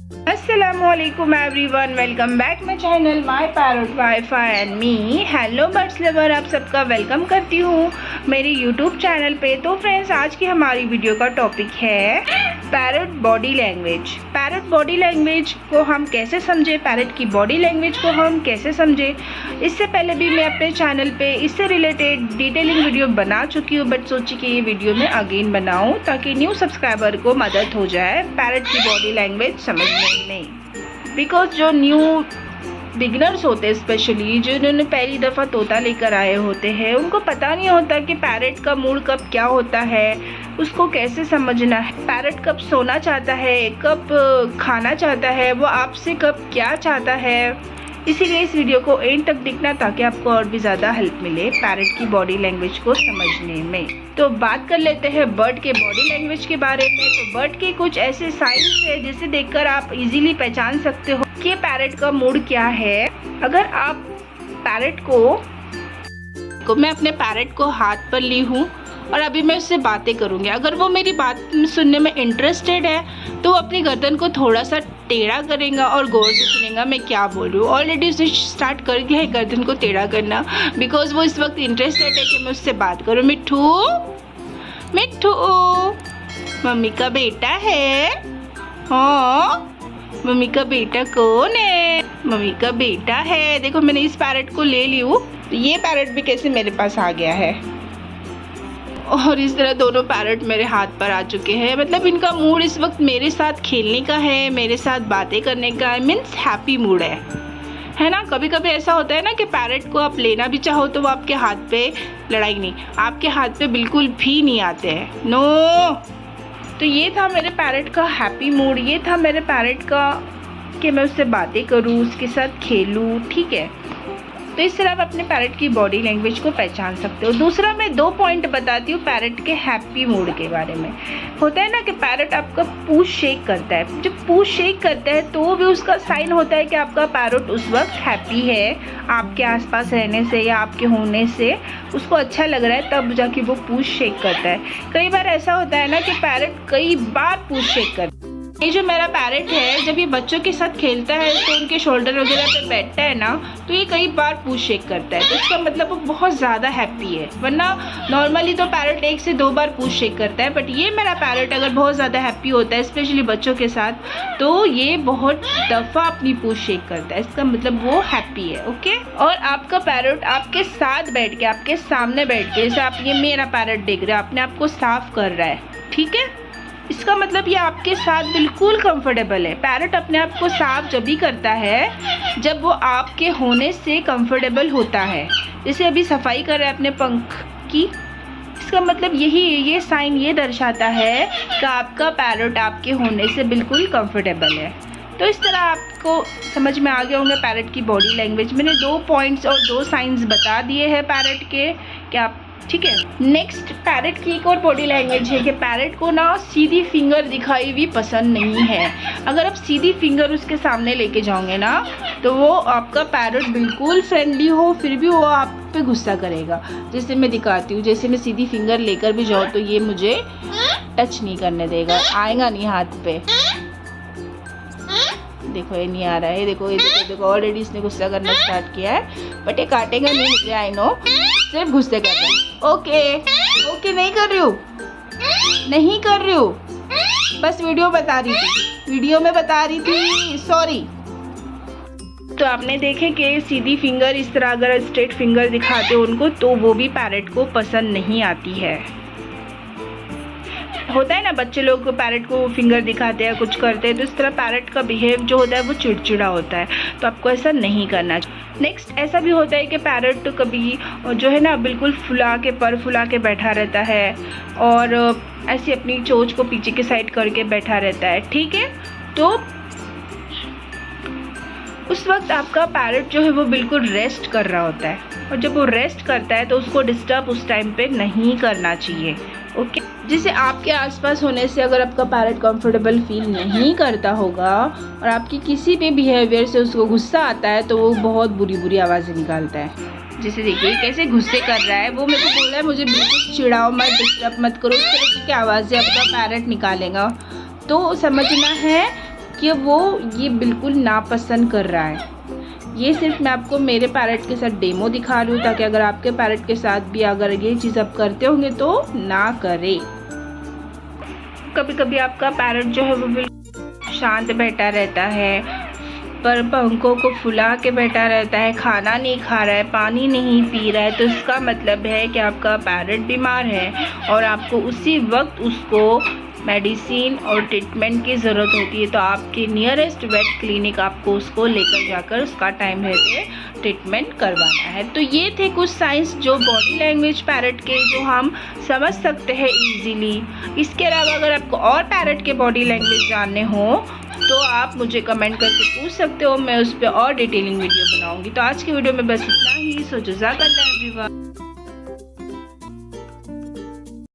Assalamualaikum everyone, welcome back my channel my parrot wifi and me. Hello birds lover, आप सबका welcome करती हूँ मेरे यूट्यूब चैनल पे। तो फ्रेंड्स, आज की हमारी वीडियो का टॉपिक है parrot body language. Parrot body language को हम कैसे समझे, पैरट की बॉडी लैंग्वेज को हम कैसे समझे। इससे पहले भी मैं अपने चैनल पे इससे रिलेटेड डिटेलिंग वीडियो बना चुकी हूँ, बट सोची कि ये वीडियो मैं अगेन बनाऊँ ताकि न्यू सब्सक्राइबर को मदद हो जाए पैरट की बॉडी लैंग्वेज समझने में। बिकॉज जो न्यू बिगिनर्स होते हैं, स्पेशली जिन्होंने पहली दफ़ा तोता लेकर आए होते हैं, उनको पता नहीं होता कि पैरट का मूड कब क्या होता है, उसको कैसे समझना है। पैरट कब सोना चाहता है, कब खाना चाहता है, वो आपसे कब क्या चाहता है। इसीलिए इस वीडियो को एंड तक देखना ताकि आपको और भी ज़्यादा हेल्प मिले पैरट की बॉडी लैंग्वेज को समझने में। तो बात कर लेते हैं बर्ड के बॉडी लैंग्वेज के बारे में। तो बर्ड के कुछ ऐसे साइंस है जिसे देखकर आप इजीली पहचान सकते हो कि पैरट का मूड क्या है। अगर आप पैरट को मैं अपने पैरट को हाथ पर ली हूँ और अभी मैं उससे बातें करूँगी, अगर वो मेरी बात सुनने में इंटरेस्टेड है तो वो अपनी गर्दन को थोड़ा सा टेढ़ा करेगा और गौर से सुनेगा मैं क्या बोल रही हूँ। ऑलरेडी उसने स्टार्ट कर दिया है गर्दन को टेढ़ा करना, बिकॉज वो इस वक्त इंटरेस्टेड है कि मैं उससे बात करूँ। मिट्ठू मिट्ठू मम्मी का बेटा है। हाँ, मम्मी का बेटा कौन है? मम्मी का बेटा है। देखो, मैंने इस पैरट को ले ली हूँ, तो ये पैरट भी कैसे मेरे पास आ गया है। और इस तरह दोनों पैरट मेरे हाथ पर आ चुके हैं। मतलब इनका मूड इस वक्त मेरे साथ खेलने का है, मेरे साथ बातें करने का है। मीन्स हैप्पी मूड है ना। कभी कभी ऐसा होता है ना कि पैरट को आप लेना भी चाहो तो वो आपके हाथ पे लड़ाई नहीं, आपके हाथ पे बिल्कुल भी नहीं आते हैं। नो। तो ये था मेरे पैरट का हैप्पी मूड, ये था मेरे पैरट का कि मैं उससे बातें करूँ, उसके साथ खेलूँ। ठीक है, तो इस तरह आप अपने पैरट की बॉडी लैंग्वेज को पहचान सकते हो। दूसरा, मैं 2 पॉइंट बताती हूँ पैरट के हैप्पी मूड के बारे में। होता है ना कि पैरट आपका पूंछ शेक करता है। जब पूंछ शेक करता है तो भी उसका साइन होता है कि आपका पैरट उस वक्त हैप्पी है, आपके आसपास रहने से या आपके होने से उसको अच्छा लग रहा है, तब जाके वो पूंछ शेक करता है। कई बार ऐसा होता है ना कि पैरट कई बार पूंछ शेक करता है। ये जो मेरा पैरट है, जब ये बच्चों के साथ खेलता है तो उनके शोल्डर वगैरह पे बैठता है ना, तो ये कई बार पूंछ शेक करता है। तो इसका मतलब वो बहुत ज़्यादा हैप्पी है। वरना नॉर्मली तो पैरट 1 से 2 बार पूंछ शेक करता है, बट ये मेरा पैरट अगर बहुत ज़्यादा हैप्पी होता है, स्पेशली बच्चों के साथ, तो ये बहुत दफ़ा अपनी पूंछ शेक करता है। इसका मतलब वो हैप्पी है। ओके। और आपका पैरट आपके साथ बैठ के, आपके सामने बैठ के, जैसे आप ये मेरा पैरट देख रहे हो, अपने आप को साफ कर रहा है। ठीक है, इसका मतलब ये आपके साथ बिल्कुल कंफर्टेबल है। पैरट अपने आप को साफ जब भी करता है जब वो आपके होने से कंफर्टेबल होता है। जैसे अभी सफाई कर रहा है अपने पंख की, इसका मतलब ये साइन ये दर्शाता है कि आपका पैरट आपके होने से बिल्कुल कंफर्टेबल है। तो इस तरह आपको समझ में आ गए होंगे पैरट की बॉडी लैंग्वेज। मैंने 2 पॉइंट्स और 2 साइंस बता दिए हैं पैरट के, कि आप ठीक है। नेक्स्ट, पैरट की एक और बॉडी लैंग्वेज है कि पैरट को ना सीधी फिंगर दिखाई हुई पसंद नहीं है। अगर आप सीधी फिंगर उसके सामने लेके जाओगे ना, तो वो आपका पैरट बिल्कुल फ्रेंडली हो फिर भी वो आप पे गुस्सा करेगा। जैसे मैं दिखाती हूँ, जैसे मैं सीधी फिंगर लेकर भी जाऊँ तो ये मुझे टच नहीं करने देगा, आएगा नहीं हाथ पे। देखो, ये नहीं आ रहा है। देखो, ये देखो ऑलरेडी इसने गुस्सा करना स्टार्ट किया है, बट ये काटेगा नहीं मुझे, आई नो, सिर्फ गुस्से कर रहा है। ओके, नहीं कर रही हूँ, बस वीडियो बता रही थी, वीडियो में बता रही थी, सॉरी। तो आपने देखे कि सीधी फिंगर इस तरह अगर स्ट्रेट फिंगर दिखाते हो उनको, तो वो भी पैरट को पसंद नहीं आती है। होता है ना, बच्चे लोग पैरट को फिंगर दिखाते हैं, कुछ करते हैं, तो इस तरह पैरट का बिहेव जो होता है वो चिड़चिड़ा होता है। तो आपको ऐसा नहीं करना चाहिए। नेक्स्ट, ऐसा भी होता है कि पैरट कभी जो है ना बिल्कुल पर फुला के बैठा रहता है और ऐसे अपनी चोंच को पीछे के साइड करके बैठा रहता है। ठीक है, तो उस वक्त आपका पैरट जो है वो बिल्कुल रेस्ट कर रहा होता है, और जब वो रेस्ट करता है तो उसको डिस्टर्ब उस टाइम पे नहीं करना चाहिए। ओके। जैसे आपके आसपास होने से अगर आपका पैरट कंफर्टेबल फील नहीं करता होगा और आपकी किसी भी बिहेवियर से उसको गुस्सा आता है, तो वो बहुत बुरी आवाज़ें निकालता है। जैसे देखिए कैसे गुस्से कर रहा है, वो मेरे को बोल रहा है मुझे बिल्कुल चिढ़ाओ मत, डिस्टर्ब मत करो, इस तरीके की आवाज़ें आपका पैरट निकालेगा। तो समझना है कि वो ये बिल्कुल नापसंद कर रहा है। ये सिर्फ मैं आपको मेरे पैरट के साथ डेमो दिखा रही हूँ, ताकि अगर आपके पैरट के साथ भी अगर ये चीज़ आप करते होंगे तो ना करें। कभी कभी आपका पैरट जो है वो बिल्कुल शांत बैठा रहता है, पर पंखों को फुला के बैठा रहता है, खाना नहीं खा रहा है, पानी नहीं पी रहा है, तो इसका मतलब है कि आपका पैरट बीमार है और आपको उसी वक्त उसको मेडिसिन और ट्रीटमेंट की ज़रूरत होती है। तो आपके नियरेस्ट वेट क्लिनिक आपको उसको लेकर जाकर उसका टाइम रहते ट्रीटमेंट करवाना है। तो ये थे कुछ साइंस जो बॉडी लैंग्वेज पैरट के जो हम समझ सकते हैं इजीली। इसके अलावा अगर आपको और पैरट के बॉडी लैंग्वेज जानने हो तो आप मुझे कमेंट करके पूछ सकते हो, मैं उस पर और डिटेलिंग वीडियो बनाऊंगी। तो आज की वीडियो में बस इतना ही। सो जज़ाकल्लाह एवरीवन।